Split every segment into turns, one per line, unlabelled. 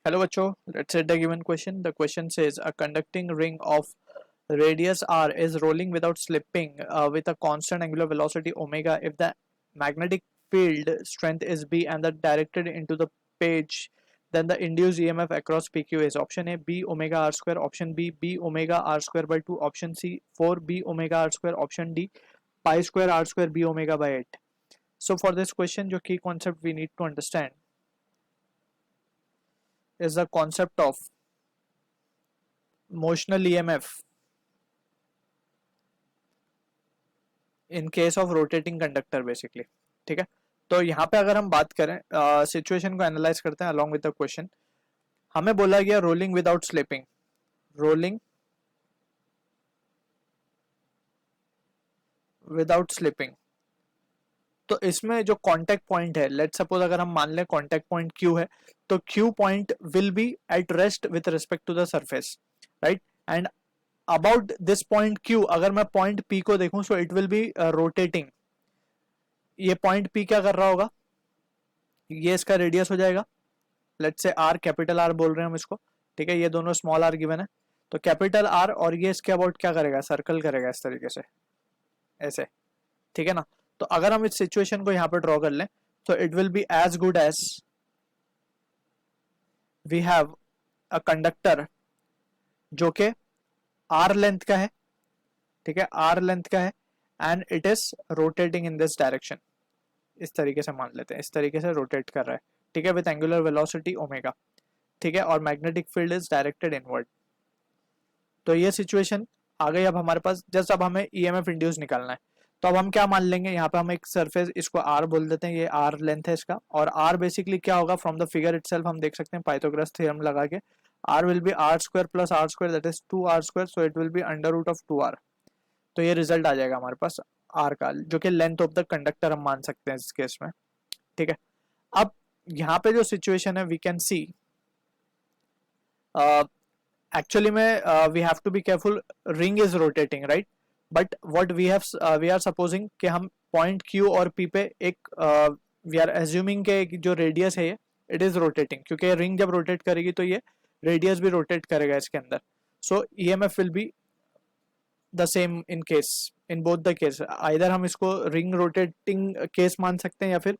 Hello बच्चों, let's set the given question. The question says a conducting ring of radius r is rolling without slipping with a constant angular velocity omega if the magnetic field strength is b and the directed into the page, then the induced EMF across PQ is option A b omega r square, option B b omega r square by 2, option C 4 b omega r square, option D pi square r square b omega by 8. So for this question, जो key concept we need to understand is the concept of motional EMF in case of rotating conductor basically. ठीक है, तो यहाँ पे अगर हम बात करें सिचुएशन को एनालाइज करते हैं अलॉन्ग विद द क्वेश्चन. हमें बोला गया rolling without slipping, rolling without slipping. तो इसमें जो कांटेक्ट पॉइंट है, लेट्स सपोज अगर हम मान लें कांटेक्ट पॉइंट Q है, तो Q point will be at rest with respect to the surface, right. And about this point Q अगर मैं पॉइंट P को देखूं, so it will be rotating. ये पॉइंट P क्या कर रहा होगा, ये इसका रेडियस हो जाएगा, let's say R, capital R बोल रहे हैं हम इसको. ठीक है, ये दोनों स्मॉल r गिवन है, तो कैपिटल R और ये इसके अबाउट क्या करेगा, सर्कल करेगा इस तरीके से, ऐसे. ठीक है ना. तो अगर हम इस सिचुएशन को यहाँ पे ड्रॉ कर लें, तो it will be as good as we have a conductor जो के r लेंथ का है. ठीक है, r लेंथ का है and it is rotating in this direction. इस तरीके से मान लेते हैं, इस तरीके से रोटेट कर रहा है. ठीक है, विथ एंगुलर वेलोसिटी ओमेगा. ठीक है, और magnetic field is directed inward. तो ये सिचुएशन आ गई. अब हमारे पास जस्ट अब हमें ईएमएफ इंड्यूस निकालना है. तो अब हम क्या मान लेंगे, यहाँ पे हम एक सरफेस, इसको r बोल देते हैं, ये r लेंथ है इसका, और r बेसिकली क्या होगा, फ्रॉम द फिगर इटसेल्फ हम देख सकते हैं पाइथागोरस थ्योरम लगा के, r will be r square plus r square, that is 2r square, so it will be under root of 2r. तो ये रिजल्ट आ जाएगा हमारे पास r का, जो कि लेंथ ऑफ द कंडक्टर हम मान सकते हैं इस केस में. ठीक है, अब यहाँ पे जो सिचुएशन है वी कैन सी एक्चुअली में we have to be careful, ring is rotating, right. But what we are supposing कि हम पॉइंट Q और P पे एक वी आर एज्यूमिंग के जो रेडियस है ये इट इज रोटेटिंग, क्योंकि रिंग जब रोटेट करेगी तो ये रेडियस भी रोटेट करेगा इसके अंदर. सो EMF will be the same in case, in both the case. Either हम इसको रिंग रोटेटिंग केस मान सकते हैं या फिर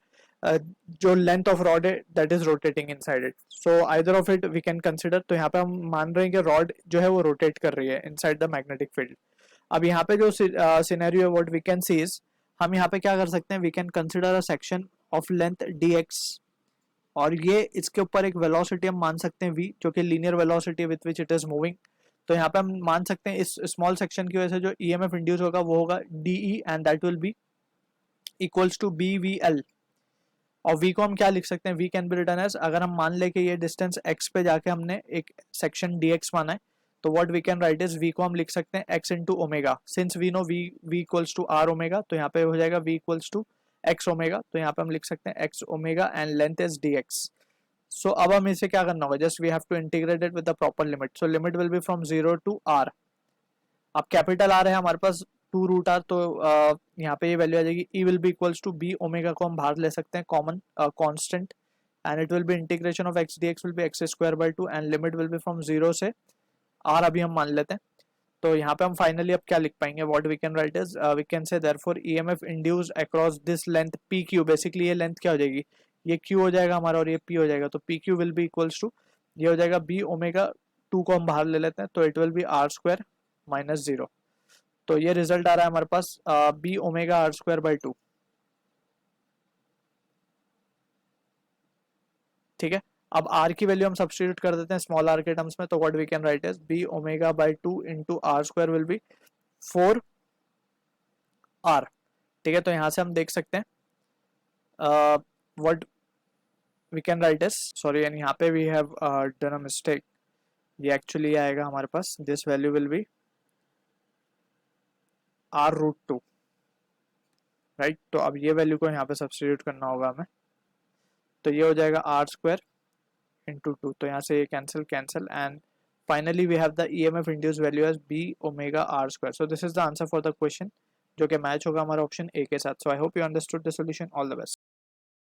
जो लेंथ ऑफ रॉड है that is rotating inside it. So either of it we can consider. तो यहाँ पे हम मान रहे हैं कि रॉड जो है वो रोटेट कर रही है इनसाइड द मैग्नेटिक फील्ड. अब यहाँ पे जो सिनेरियो है what we can see is, हम यहाँ पे क्या कर सकते हैं, we can consider a section of length dx, और ये इसके ऊपर एक वेलोसिटी हम मान सकते हैं v, जो कि linear velocity with which it is moving. तो यहाँ पे हम मान सकते हैं इस स्मॉल सेक्शन की वजह से जो EMF इंड्यूस होगा वो होगा dE, and that will be equals to BVL. और v को हम क्या लिख सकते हैं, v can be written as, अगर हम मान ले कि ये डिस्टेंस x पे जाके हमने एक सेक्शन dx माना है, तो what we can write is v को हम लिख सकते हैं x into omega. Since we know v equals to r omega, तो यहाँ पे हो जाएगा v equals to x omega. तो यहाँ पे हम लिख सकते हैं x omega and length is dx. So अब हम इसे क्या करना होगा, just we have to integrate it with the proper limit. So limit will be from 0 to r. अब कैपिटल R है हमारे पास 2 रूट r, तो यहाँ पे ये वैल्यू आ जाएगी, e will be equals to b omega को हम बाहर ले सकते हैं common constant, and it will be integration of x dx will be x square by 2, and limit will be from 0 से r अभी हम मान लेते हैं. तो यहाँ पे हम फाइनली अब क्या लिख पाएंगे, what we can write is we can say therefore EMF induced across this length PQ. Basically ये लेंथ क्या हो जाएगी, ये Q हो जाएगा हमारा और ये P हो जाएगा. तो PQ will be equals to, ये हो जाएगा b ओमेगा, 2 को हम बाहर ले लेते हैं, तो it will be r square minus 0. तो ये रिजल्ट आ रहा है हमारे पास b omega r square by 2. ठीक है, अब r की वैल्यू हम सब्स्टिट्यूट कर देते हैं स्मॉल r के टर्म्स में, तो what we can write is b omega by 2 into r square will be 4r. ठीक है, तो यहां से हम देख सकते हैं what we can write is, sorry and यहाँ पे we have done a mistake. ये एक्चुअली आएगा हमारे पास, this value will be r root 2, right. तो अब ये वैल्यू को यहाँ पे सब्स्टिट्यूट करना होगा हमें, तो ये हो जाएगा r स्क्वायर इंटू 2. तो यहाँ से ये cancel and finally we have the EMF induce value as b omega r square. So this is the answer for the question, जो कि मैच होगा हमारा ऑप्शन ए के साथ. So I hope you understood the solution. All the best.